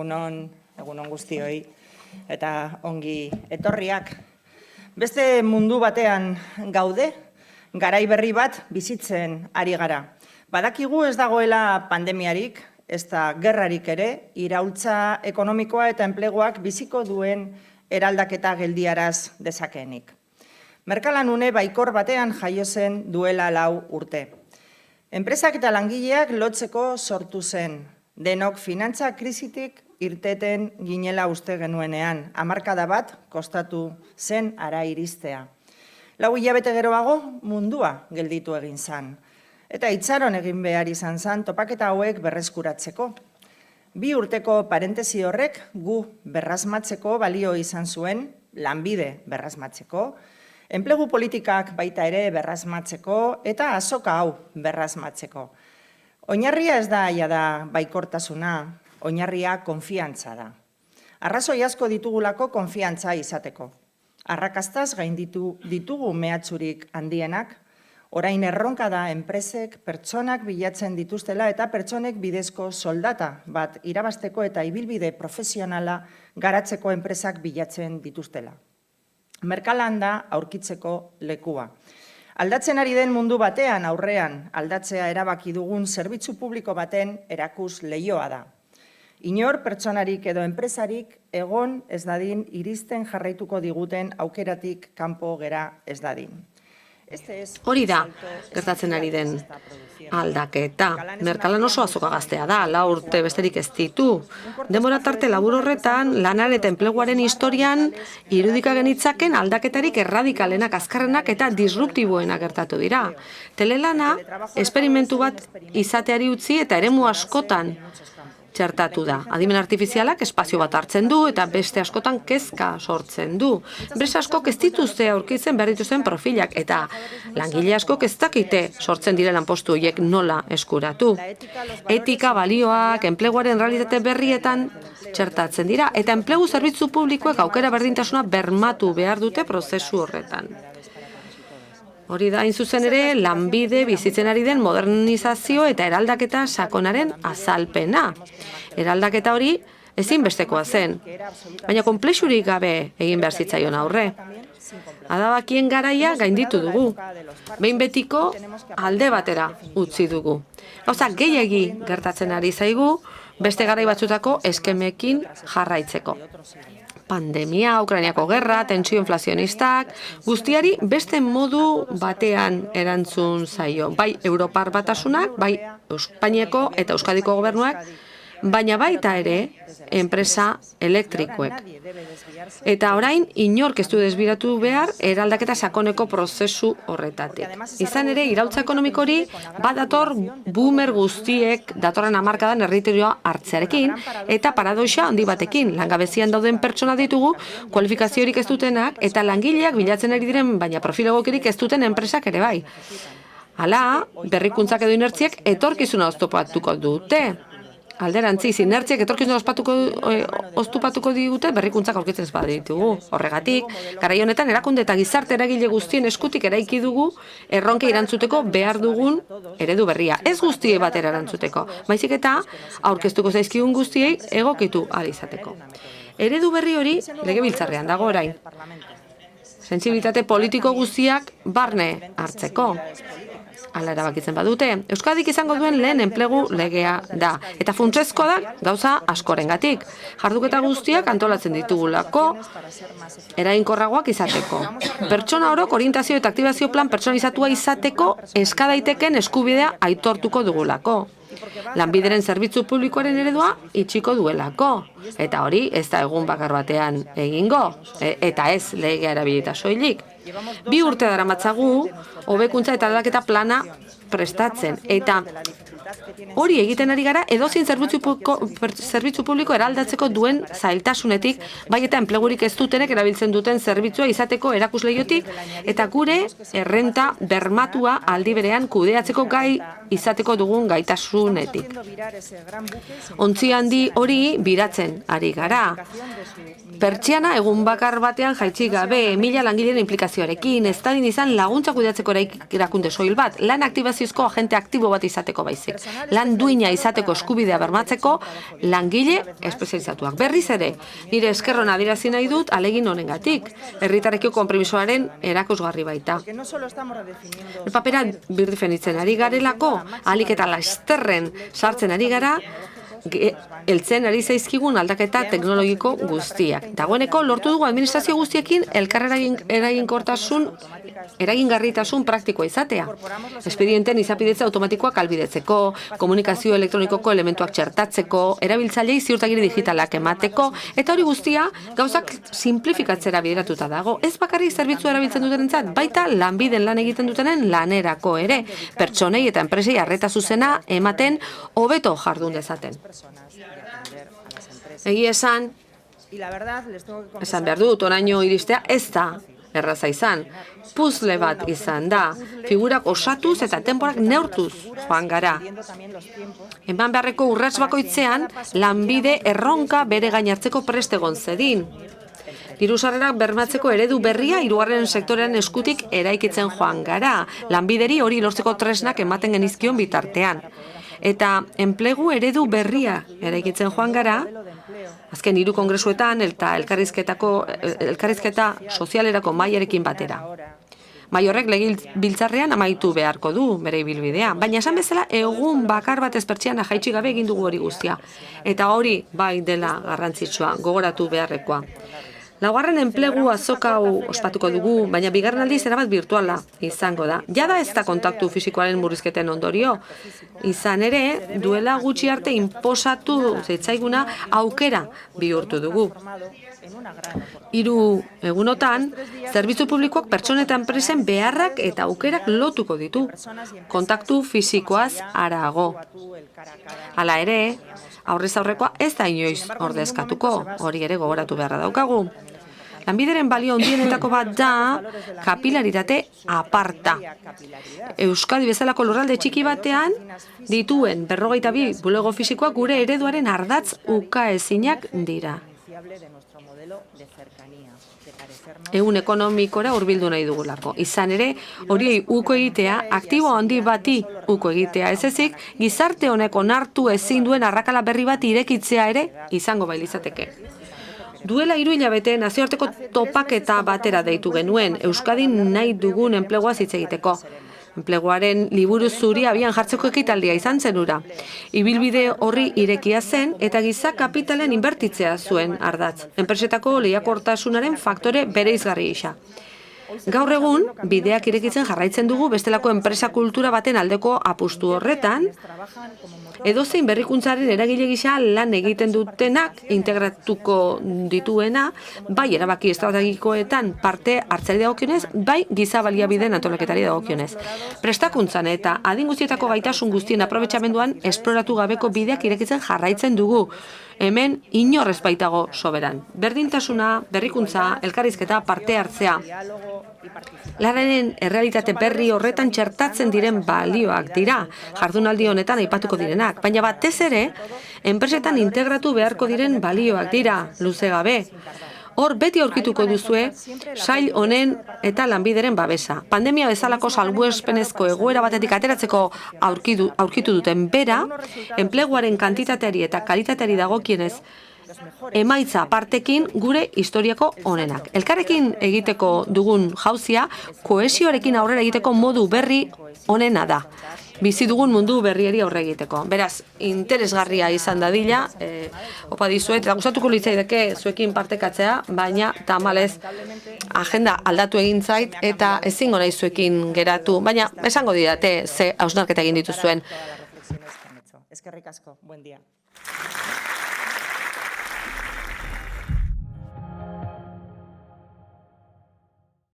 egunon guztioi, eta ongi etorriak. Beste mundu batean gaude, garai berri bat bizitzen ari gara. Badakigu ez dagoela pandemiarik, ez da gerrarik ere, iraultza ekonomikoa eta enpleguak biziko duen eraldaketa geldiaraz dezakeenik. Merkalan une baikor batean jaio zen duela 4 urte. Enpresak eta langileak lotzeko sortu zen, denok finantza krisitik irteten ginela uste genuenean, hamarkada bat kostatu zen ara iristea. 4 hilabete geroago mundua gelditu egin zen, eta itxaron egin behar izan zen topaketa hauek berreskuratzeko. 2 urteko parentesi horrek gu berrasmatzeko balio izan zuen, lanbide berrasmatzeko, enplegu politikak baita ere berrasmatzeko eta azoka hau berrasmatzeko. Oinarria ez da jada baikortasuna, oinarria konfiantza da. Arrazoi asko ditugulako konfiantza izateko. Arrakastaz gainditu ditugu mehatxurik handienak, orain erronka da enpresek pertsonak bilatzen dituztela eta pertsonek bidezko soldata bat irabasteko eta ibilbide profesionala garatzeko enpresak bilatzen dituztela. Merkalan da aurkitzeko lekua. Aldatzen ari den mundu batean aurrean aldatzea erabaki dugun zerbitzu publiko baten erakus leihoa da. Inor pertsonarik edo enpresarik egon ez dadin iristen jarraituko diguten aukeratik kanpo gera ez dadin. Hori da, gertatzen ari den aldaketa. Merkalan oso azoka gaztea da, 4 urte besterik ez ditu. Denbora tarte labur horretan, lanaren eta enpleguaren historian, irudika genitzaken aldaketarik erradikalenak, azkarrenak eta disruptiboenak gertatu dira. Telelana, esperimentu bat izateari utzi eta eremu askotan txertatu da. Adimen artifizialak espazio bat hartzen du eta beste askotan kezka sortzen du. Enpresa askok ez dituzte aurkitzen behar dituzten profilak eta langile askok ez dakite sortzen diren lanpostu horiek nola eskuratu. Etika, balioak, enpleguaren realitate berrietan txertatzen dira eta enplegu zerbitzu publikoek aukera berdintasuna bermatu behar dute prozesu horretan. Hori da, hain zuzen ere, lanbide bizitzen ari den modernizazio eta eraldaketa sakonaren azalpena. Eraldaketa hori ezinbestekoa zen, baina konplexurik gabe egin behar zitzaion aurre. Adabakien garaia gainditu dugu, behin betiko alde batera utzi dugu. Gauza gehiegi gertatzen ari zaigu, beste garai batzutako eskemekin jarraitzeko. Pandemia, Ukrainiako gerra, tentsio inflazionistak, guztiari beste modu batean erantzun zaio. Bai Europar Batasunak, bai Espainiako eta Euskadiko gobernuak, baina baita ere enpresa elektrikoek. Eta orain, inork ez du desbiratu behar eraldaketa sakoneko prozesu horretatik. Izan ere, iraultza ekonomikori badator boomer guztiek datorren hamarkadan erriterioa hartzearekin eta paradoxa handi batekin. Langabezian dauden pertsona ditugu, kualifikaziorik ez dutenak eta langileak bilatzen ari diren, baina profil egokirik ez duten enpresak ere bai. Hala, berrikuntzak edo inertziek etorkizuna oztopatuko dute. Alderantziz, inertziak etorkizuna oztopatuko digute berrikuntzak aurkitzen ez baditugu. Horregatik, garai honetan erakunde eta gizarte eragile guztien eskutik eraiki dugu erronke erantzuteko behar dugun eredu berria. Ez guztiei batera erantzuteko, baizik eta aurkeztuko zaizkigun guztiei egokitu ahal izateko. Eredu berri hori legebiltzarrean dago orain. Sentsibilitate politiko guztiak barne hartzeko. Hala erabakitzen badute. Euskadik izango duen lehen enplegu legea da. Eta funtsezkoa da gauza askorengatik. Jarduketa guztiak antolatzen ditugulako, eraginkorragoak izateko. Pertsona orok orientazio eta aktibazio plan pertsonizatua izateko eskadaiteken eskubidea aitortuko dugulako. Lanbideren zerbitzu publikoaren eredua itxiko duelako. Eta hori ez da egun bakar batean egingo. Eta ez legea erabilita soilik. 2 urte daramatzagu, hobekuntza eta aldaketa plana prestatzen. Eta hori egiten ari gara edozein zerbitzu publiko eraldatzeko duen zailtasunetik, bai eta enplegurik ez dutenek erabiltzen duten zerbitzua izateko erakusleiotik, eta gure errenta bermatua aldi berean kudeatzeko gai izateko dugun gaitasunetik. Ontzi handi hori biratzen ari gara. Pertsiana egun bakar batean jaitsi gabe, 1000 langileen implikazioarekin, ez dadin izan laguntza kudeatzeko erakunde soil bat, lan aktibaziozko agente aktibo bat izateko baizik. baizik. Lan duina izateko eskubidea bermatzeko langile espezializatuak. Berriz ere, nire eskerron adierazi nahi dut alegin honengatik. Herritarrekiko konpromisoaren erakusgarri baita. Papera birdifenitzen ari garelako, ahalik eta lasterren sartzen ari gara, heltzen ari zaizkigun aldaketa teknologiko guztiak. Dagoeneko lortu dugu administrazio guztiekin eragingarritasun praktikoa izatea. Espedienten izapidetza automatikoak albidetzeko, komunikazio elektronikoko elementuak txertatzeko, erabiltzailei ziurtagiri digitalak emateko, eta hori guztia gauzak simplifikatzera bideratuta dago. Ez bakarrik zerbitzua erabiltzen dutenentzat, baita lanbiden lan egiten dutenen lanerako ere, pertsonei eta enpresei arreta zuzena ematen hobeto jardun dezaten. Egia esan behar dut, oraino iristea ez da erraza izan. Puzzle bat izan da, figurak osatuz eta tenporak neurtuz joan gara. Eman beharreko urrats bakoitzean, lanbide erronka bere gainartzeko prest egon zedin. Diru-sarrerak bermatzeko eredu berria hirugarren sektorean eskutik eraikitzen joan gara. Lanbideri hori lortzeko tresnak ematen genizkion bitartean. Eta enplegu eredu berria eraikitzen joan gara, azken 3 kongresuetan eta elkarrizketa sozialerako mahaiarekin batera. Mahai horrek legebiltzarrean amaitu beharko du bere ibilbidea, baina esan bezala egun bakar bat ezpertxean jaitsi gabe egin dugu hori guztia. Eta hori bai dela garrantzitsua, gogoratu beharrekoa. Laugarren enplegu azoka hau ospatuko dugu, baina bigarren aldiz erabat virtuala izango da. Jada ez da kontaktu fisikoaren murrizketen ondorio. Izan ere, duela gutxi arte inposatu zitzaiguna aukera bihurtu dugu. 3 egunotan, zerbitzu publikoak pertsona eta enpresen beharrak eta aukerak lotuko ditu. Kontaktu fisikoaz harago. Hala ere, aurrez aurrekoa ez da inoiz ordezkatuko, hori ere gogoratu beharra daukagu. Lanbideren balio handienetako bat da kapilaritate aparta. Euskadi bezalako lurralde txiki batean dituen 42 bulego fisikoak gure ereduaren ardatz ukaezinak dira. Ehun ekonomikora hurbildu nahi dugulako. Izan ere, horiei uko egitea, aktibo handi bati uko egitea. Ez ezik, gizarte honek onartu ezin duen arrakala berri bat irekitzea ere izango bailizateke. Duela 3 hilabete nazioarteko topaketa batera deitu genuen, Euskadin nahi dugun enpleguaz hitz egiteko. Enpleguaren liburu zuri abian jartzeko ekitaldia izan zen hura. Ibilbide horri irekia zen eta giza kapitalen inbertitzea zuen ardatz. Enpresetako lehiakortasunaren faktore bereizgarri gisa. Gaur egun, bideak irekitzen jarraitzen dugu bestelako enpresa kultura baten aldeko apustu horretan, edozein berrikuntzaren eragile gisa lan egiten dutenak integratuko dituena, bai erabaki estrategikoetan parte hartzeari dagokionez, bai giza baliabideen antolaketari dagokionez. Prestakuntzan eta adin guztietako gaitasun guztien aprobetxamenduan esploratu gabeko bideak irekitzen jarraitzen dugu. Hemen inorrez baitago soberan. Berdintasuna, berrikuntza, elkarrizketa, parte hartzea. Lanaren errealitate berri horretan txertatzen diren balioak dira, jardunaldi honetan aipatuko direnak, baina batez ere, enpresetan integratu beharko diren balioak dira, luze gabe. Hor beti aurkituko duzue, sail honen eta lanbideren babesa. Pandemia bezalako salbuespenezko egoera batetik ateratzeko aurkitu duten bera, enpleguaren kantitateari eta kalitateari dagokienez, emaitza partekin gure historiako onenak. Elkarrekin egiteko dugun jauzia, kohesioarekin aurrera egiteko modu berri onena da. Bizi dugun mundu berriari aurre egiteko. Beraz, interesgarria izan dadila, opa dizuet, eta gustatuko litzaideke zuekin partekatzea, baina tamalez agenda aldatu egin zait eta ezingo nahi zuekin geratu, baina esango didate ze hausnarketa egin dituzuen. Eskerrik asko, buen dia.